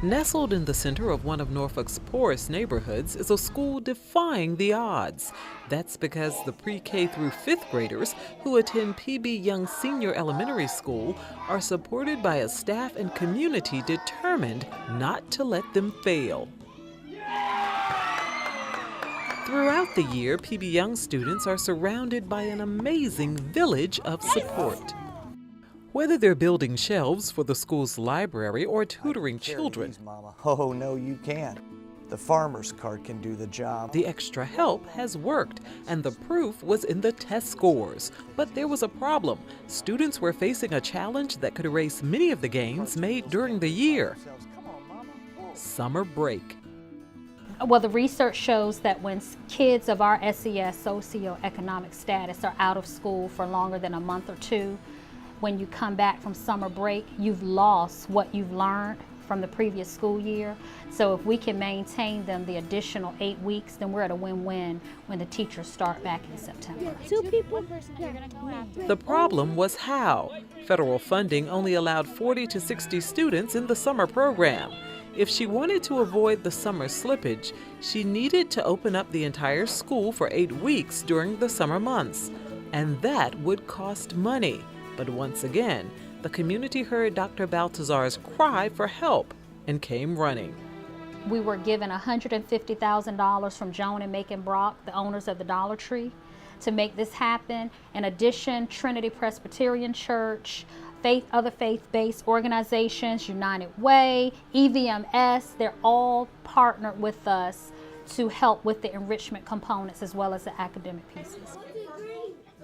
Nestled in the center of one of Norfolk's poorest neighborhoods is a school defying the odds. That's because the pre-K through 5th graders who attend PB Young Senior Elementary School are supported by a staff and community determined not to let them fail. Throughout the year, PB Young students are surrounded by an amazing village of support. Whether they're building shelves for the school's library or tutoring children, Mama. Oh, no, you can't. The farmer's cart can do the job. the extra help has worked, and the proof was in the test scores. But there was a problem. Students were facing a challenge that could erase many of the gains made during the year. Summer break. Well, the research shows that when kids of our SES socioeconomic status are out of school for longer than a month or two, when you come back from summer break, you've lost what you've learned from the previous school year. So if we can maintain them the additional 8 weeks, then we're at a win-win when the teachers start back in September. The problem was how. Federal funding only allowed 40 to 60 students in the summer program. If she wanted to avoid the summer slippage, she needed to open up the entire school for 8 weeks during the summer months. And that would cost money. But once again, the community heard Dr. BALTHAZAR's cry for help and came running. We were given $150,000 from Joan and Macon Brock, the owners of the Dollar Tree, to make this happen. In addition, Trinity Presbyterian Church, other faith-based organizations, United Way, EVMS, they're all partnered with us to help with the enrichment components as well as the academic pieces.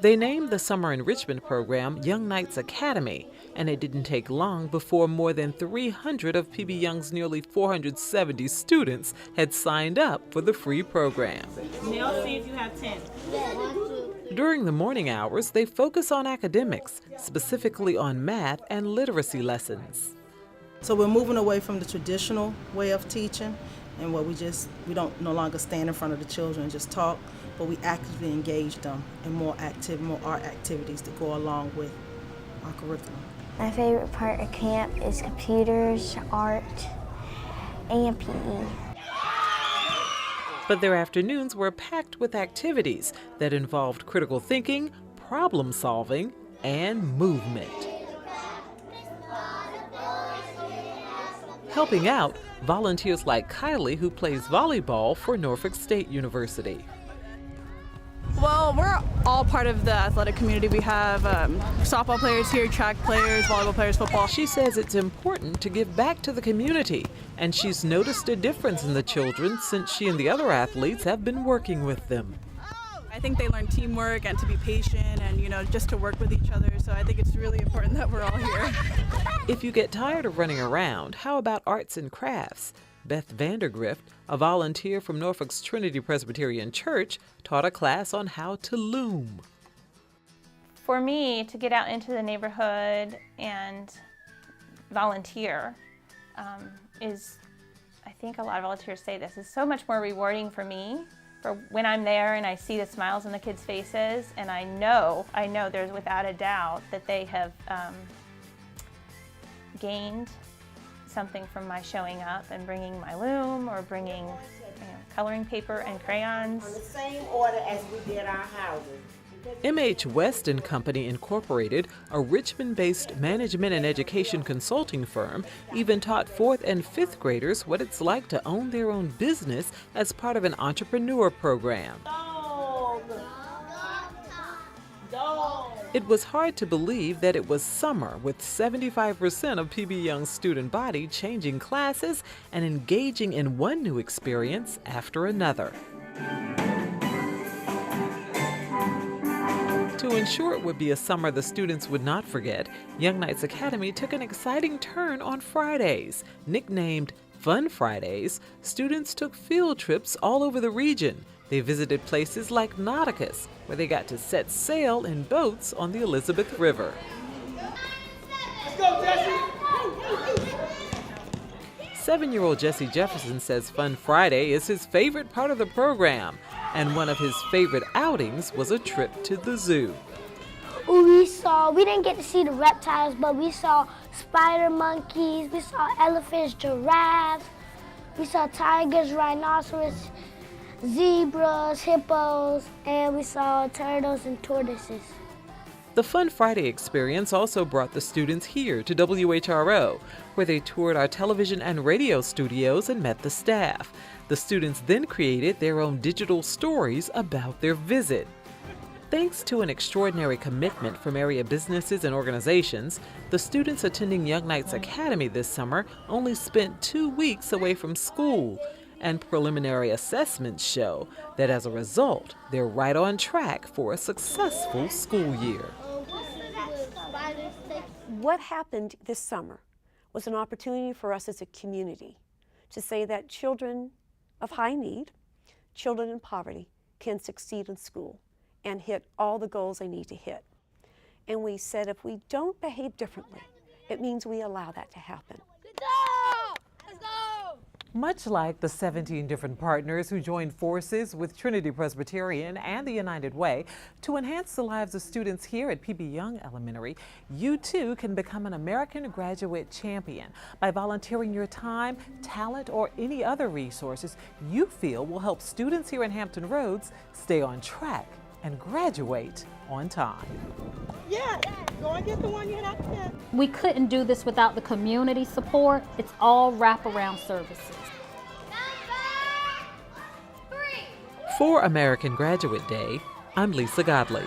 They named the summer enrichment program Young Knights Academy, and it didn't take long before more than 300 of PB Young's nearly 470 students had signed up for the free program. Now see if you have 10. During the morning hours, they focus on academics, specifically on math and literacy lessons. So we're moving away from the traditional way of teaching, and where we don't no longer stand in front of the children and just talk, but we actively engage them in more art activities that go along with our curriculum. My favorite part of camp is computers, art, and PE. But their afternoons were packed with activities that involved critical thinking, problem solving, and movement. Helping out, volunteers like Kylie, who plays volleyball for Norfolk State University. Well, we're all part of the athletic community. We have softball players here, track players, volleyball players, football. She says it's important to give back to the community, and she's noticed a difference in the children since she and the other athletes have been working with them. I think they learn teamwork and to be patient and, just to work with each other. So I think it's really important that we're all here. If you get tired of running around, how about arts and crafts? Beth Vandergrift, a volunteer from Norfolk's Trinity Presbyterian Church, taught a class on how to loom. For me, to get out into the neighborhood and volunteer is, I think a lot of volunteers say this, is so much more rewarding for me. For when I'm there and I see the smiles on the kids' faces, and I know there's without a doubt that they have gained something from my showing up and bringing my loom or bringing coloring paper and crayons. On the same order as we did our houses. M.H. West & Company Incorporated, a Richmond-based management and education consulting firm, even taught 4th and 5th graders what it's like to own their own business as part of an entrepreneur program. It was hard to believe that it was summer, with 75% of PB Young's student body changing classes and engaging in one new experience after another. To ensure it would be a summer the students would not forget, Young Knights Academy took an exciting turn on Fridays. Nicknamed Fun Fridays, students took field trips all over the region. They visited places like Nauticus, where they got to set sail in boats on the Elizabeth River. Let's go, Jesse! 7-year-old Jesse Jefferson says Fun Friday is his favorite part of the program, and one of his favorite outings was a trip to the zoo. we didn't get to see the reptiles, but we saw spider monkeys, we saw elephants, giraffes, we saw tigers, rhinoceros, zebras, hippos, and we saw turtles and tortoises. The Fun Friday experience also brought the students here to WHRO, where they toured our television and radio studios and met the staff. The students then created their own digital stories about their visit. Thanks to an extraordinary commitment from area businesses and organizations, the students attending Young Knights Academy this summer only spent 2 weeks away from school, and preliminary assessments show that as a result, they're right on track for a successful school year. What happened this summer was an opportunity for us as a community to say that children of high need, children in poverty, can succeed in school and hit all the goals they need to hit. And we said if we don't behave differently, it means we allow that to happen. Much like the 17 different partners who joined forces with Trinity Presbyterian and the United Way to enhance the lives of students here at PB Young Elementary, you too can become an American Graduate Champion by volunteering your time, talent, or any other resources you feel will help students here in Hampton Roads stay on track and graduate on time. Yeah, go and get the one you had to get. We couldn't do this without the community support. It's all wraparound services. For American Graduate Day, I'm Lisa Godley.